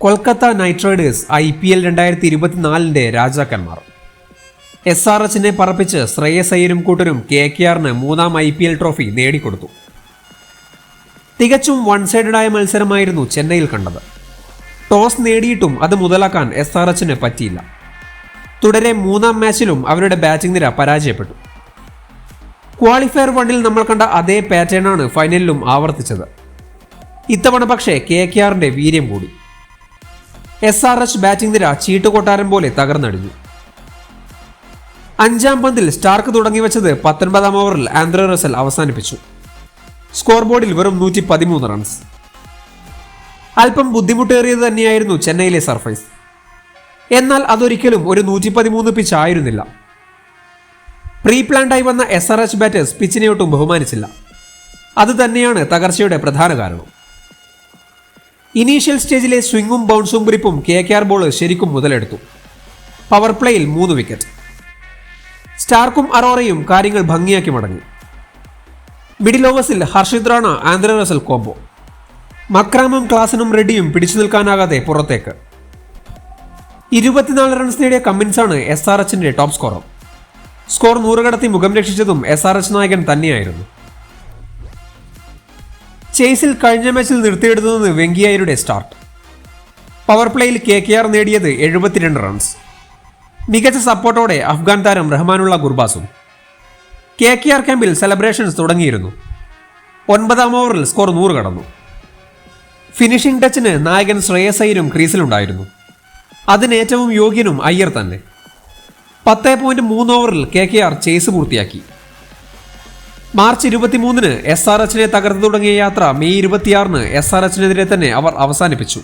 Kolkata night Riders IPL 2024 രാജാക്കന്മാർ. SRHനെ പറപ്പിച്ച് ശ്രേയസ് അയ്യരും കൂട്ടരും KKRന് മൂന്നാം IPL ട്രോഫി നേടിക്കൊടുത്തു. തികച്ചും വൺ സൈഡഡായ മത്സരമായിരുന്നു ചെന്നൈയിൽ കണ്ടത്. ടോസ് നേടിയിട്ടും അത് മുതലാക്കാൻ SRHന് പറ്റിയില്ല. തുടരെ മൂന്നാം മാച്ചിലും അവരുടെ ബാറ്റിംഗ് നിര പരാജയപ്പെട്ടു. ക്വാളിഫയർ 1-ൽ നമ്മൾ കണ്ട അതേ പാറ്റേണാണ് ഫൈനലിലും ആവർത്തിച്ചത്. ഇത്തവണ പക്ഷേ KKRന്റെ വീര്യം കൂടി. SRH ബാറ്റിംഗ് നിര ചീട്ടുകൊട്ടാരം പോലെ തകർന്നടിഞ്ഞു. അഞ്ചാം പന്തിൽ സ്റ്റാർക്ക് തുടങ്ങിവെച്ചത് 19-ാം ഓവറിൽ ആൻഡ്രെ റസൽ അവസാനിപ്പിച്ചു. സ്കോർ ബോർഡിൽ വെറും 113 റൺസ്. അല്പം ബുദ്ധിമുട്ടേറിയത് തന്നെയായിരുന്നു ചെന്നൈയിലെ സർഫേസ്. എന്നാൽ അതൊരിക്കലും ഒരു 113 പിച്ച് ആയിരുന്നില്ല. പ്രീ പ്ലാൻഡായി വന്ന SRH ബാറ്റേഴ്സ് പിച്ചിനെ ഒട്ടും ബഹുമാനിച്ചില്ല. അത് തന്നെയാണ് തകർച്ചയുടെ പ്രധാന കാരണം. ഇനീഷ്യൽ സ്റ്റേജിലെ സ്വിംഗും ബൗൺസും ഗ്രിപ്പും KKR ബോളേഴ്സ് ശരിക്കും മുതലെടുത്തു. Power പ്ലേയിൽ 3 wicket. സ്റ്റാർക്കും അറോറയും കാര്യങ്ങൾ ഭംഗിയാക്കി മടങ്ങി. മിഡിൽ ഓവേഴ്സിൽ Harshit Rana Andre Russell combo. മക്രാമും ക്ലാസനും റെഡ്ഡിയും പിടിച്ചു നിൽക്കാനാകാതെ പുറത്തേക്ക്. 24 റൺസ് നേടിയ കമ്മിൻസാണ് SRHന്റെ ടോപ്പ് സ്കോറർ. സ്കോർ 100 കടത്തി മുഖം രക്ഷിച്ചതും SRH നായകൻ തന്നെയായിരുന്നു. ചേസിൽ കഴിഞ്ഞ മാച്ചിൽ നിർത്തിയെടുത്തത് വെങ്കിയരുടെ സ്റ്റാർട്ട്. പവർ പ്ലേയിൽ KKR നേടിയത് 72 റൺസ്. മികച്ച സപ്പോർട്ടോടെ അഫ്ഗാൻ താരം റഹ്മാനുള്ള ഗുർബാസും. KKR ക്യാമ്പിൽ സെലിബ്രേഷൻസ് തുടങ്ങിയിരുന്നു. 9-ാം ഓവറിൽ സ്കോർ 100 കടന്നു. ഫിനിഷിംഗ് ടച്ചിന് നായകൻ ശ്രേയസ് അയ്യരും ക്രീസിലുണ്ടായിരുന്നു. അതിന് ഏറ്റവും യോഗ്യനും അയ്യർ തന്നെ. 10.3 ഓവറിൽ KKR ചേസ് പൂർത്തിയാക്കി. മാർച്ച് 23-ന് SRHനെ തകർത്തു തുടങ്ങിയ യാത്ര മെയ് 26-ന് SRHനെതിരെ തന്നെ അവർ അവസാനിപ്പിച്ചു.